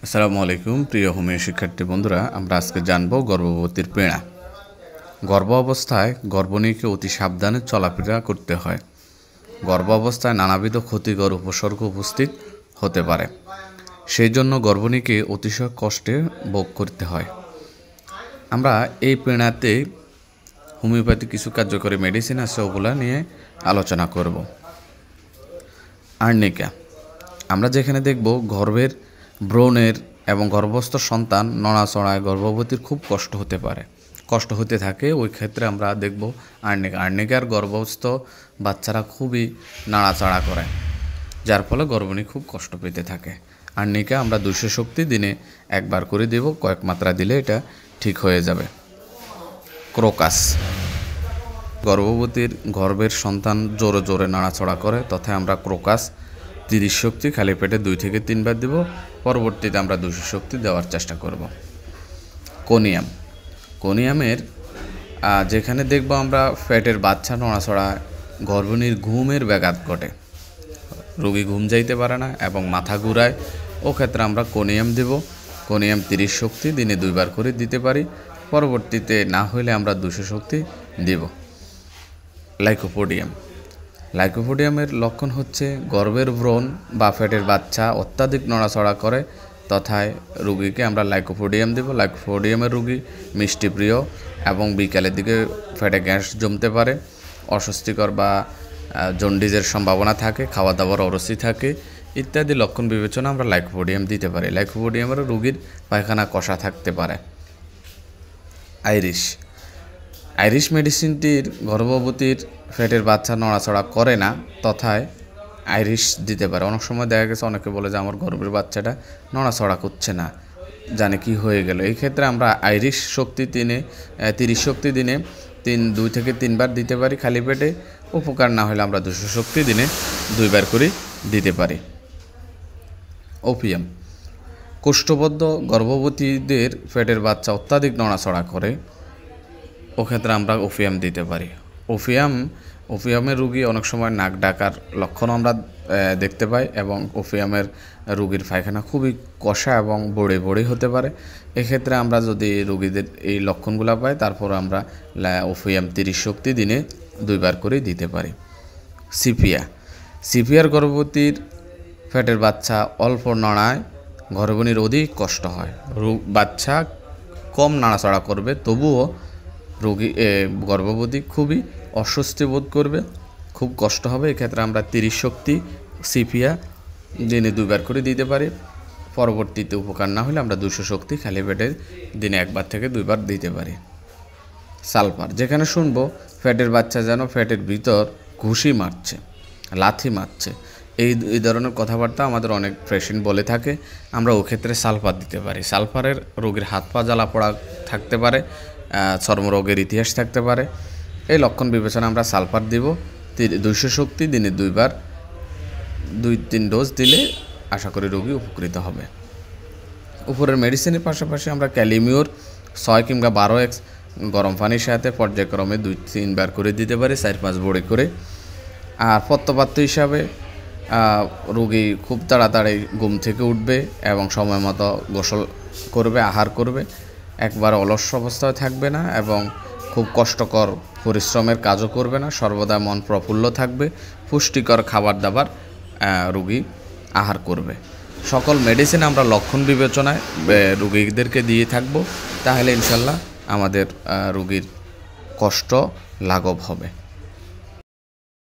আসসালামু আলাইকুম প্রিয় হোমিও শিক্ষার্থী বন্ধুরা, আমরা আজকে জানব গর্ভবতীর পীড়া। গর্ভ অবস্থায় গর্ভিণীকে অতি সাবধানে চলাফেরা করতে হয়। গর্ভ অবস্থায় নানাবিধ ক্ষতিকর উপসর্গ উপস্থিত হতে পারে, সেই জন্য গর্ভিণীকে অতিশয় কষ্টে ভোগ করতে হয়। আমরা এই পীড়াতে হোমিওপ্যাথি কিছু কার্যকরী মেডিসিন আছে, ওগুলা নিয়ে আলোচনা করব। আর্নিকা, আমরা যেখানে দেখব গর্ভের ব্রণের এবং গর্ভস্থ সন্তান নড়াচড়ায় গর্ভবতীর খুব কষ্ট হতে পারে, কষ্ট হতে থাকে, ওই ক্ষেত্রে আমরা দেখব আর্নিকার গর্ভস্থ বাচ্চারা খুবই নাড়াচাড়া করে, যার ফলে গর্ভিণী খুব কষ্ট পেতে থাকে। আর্নিকা আমরা 200 শক্তি দিনে একবার করে দেব, কয়েক মাত্রা দিলে এটা ঠিক হয়ে যাবে। ক্রোকাস, গর্ভবতীর গর্ভের সন্তান জোরে জোরে নাড়াচড়া করে, তথা আমরা ক্রোকাস 30 শক্তি খালি পেটে 2 থেকে 3 বার দেব, পরবর্তীতে আমরা 200 শক্তি দেওয়ার চেষ্টা করব। কোনিয়াম, কোনিয়ামের যেখানে দেখব আমরা পেটের বাচ্চা নড়াচড়া, গর্ভিণীর ঘুমের ব্যাঘাত ঘটে, রোগী ঘুম যাইতে পারে না এবং মাথা ঘুরায়, ও ক্ষেত্রে আমরা কোনিয়াম দেব। কোনিয়াম 30 শক্তি দিনে 2 বার করে দিতে পারি, পরবর্তীতে না হলে আমরা 200 শক্তি দেব। লাইকোপোডিয়াম, লাইকোপোডিয়ামের লক্ষণ হচ্ছে গর্ভের ব্রণ বা পেটের বাচ্চা অত্যাধিক নড়াচড়া করে, তথায় রোগীকে আমরা লাইকোপোডিয়াম দেব। লাইকোপোডিয়ামের রোগী মিষ্টিপ্রিয় এবং বিকালের দিকে পেটে গ্যাস জমতে পারে, অস্বস্তিকর বা জন্ডিসের সম্ভাবনা থাকে, খাওয়া দাওয়ার অরুচি থাকে ইত্যাদি লক্ষণ বিবেচনা আমরা লাইকোপোডিয়াম দিতে পারি। লাইকোপোডিয়ামের রোগীর পায়খানা কষা থাকতে পারে। আইরিশ, আইরিশ মেডিসিনটির গর্ভবতীর পেটের বাচ্চা নড়াচড়া করে না, তথায় আইরিশ দিতে পারে। অনেক সময় দেখা গেছে অনেকে বলে যে আমার গর্ভের বাচ্চাটা নড়াচড়া করছে না, জানে কি হয়ে গেল। এই ক্ষেত্রে আমরা আইরিশ শক্তি 30 শক্তি দিনে 2 থেকে 3 বার দিতে পারি খালি পেটে, উপকার না হলে আমরা 200 শক্তি দিনে 2 বার করে দিতে পারি। ওপিয়াম, কোষ্ঠবদ্ধ গর্ভবতীদের পেটের বাচ্চা অত্যাধিক নড়াচড়া করে, ওক্ষেত্রে আমরা ওপিয়াম দিতে পারি। ওপিয়ামের রোগী অনেক সময় নাক ডাকার লক্ষণ আমরা দেখতে পাই এবং ওপিয়ামের রোগীর পায়খানা খুবই কষা এবং বড়ে বড়ে হতে পারে। এক্ষেত্রে আমরা যদি রোগীদের এই লক্ষণগুলো পাই, তারপর আমরা ওপিয়াম 30 শক্তি দিনে 2 বার করে দিতে পারি। সিপিয়ার গর্ভবতীর পেটের বাচ্চা অল্প নড়ায় গর্ভিণীর অধিক কষ্ট হয়, বাচ্চা কম নাড়াচাড়া করবে, তবুও গর্ভবতী খুবই অস্বস্তি বোধ করবে, খুব কষ্ট হবে। এক্ষেত্রে আমরা 30 শক্তি সিপিয়া দিনে 2 বার করে দিতে পারি, পরবর্তীতে উপকার না হলে আমরা 200 শক্তি খালি পেটের দিনে 1 বার থেকে 2 বার দিতে পারি। সালফার, যেখানে শুনবো পেটের বাচ্চা যেন পেটের ভিতর ঘুষি মারছে, লাথি মারছে, এই ধরনের কথাবার্তা আমাদের অনেক পেশেন্ট বলে থাকে, আমরা ও ক্ষেত্রে সালফার দিতে পারি। সালফারের রোগীর হাত পা জ্বালা পোড়া থাকতে পারে, চর্মরোগের ইতিহাস থাকতে পারে, এই লক্ষণ বিবেচনা আমরা সালফার দিব। 200 শক্তি দিনে 2 বার 2-3 ডোজ দিলে আশা করি রোগী উপকৃত হবে। উপরের মেডিসিনের পাশাপাশি আমরা ক্যালিমিওর 6 কিংবা 12x গরম পানির সাথে পর্যায়ক্রমে 2-3 বার করে দিতে পারি, 4-5 বড়ি করে। আর পত্রপাত্র হিসাবে রোগী খুব তাড়াতাড়ি ঘুম থেকে উঠবে এবং সময় মতো গোসল করবে, আহার করবে, একবার অলস অবস্থায় থাকবে না এবং খুব কষ্টকর পরিশ্রমের কাজও করবে না, সর্বদা মন প্রফুল্ল থাকবে, পুষ্টিকর খাবার দাবার রোগী আহার করবে। সকল মেডিসিন আমরা লক্ষণ বিবেচনায় রোগীদেরকে দিয়ে থাকব, তাহলে ইনশাল্লাহ আমাদের রোগীর কষ্ট লাঘব হবে।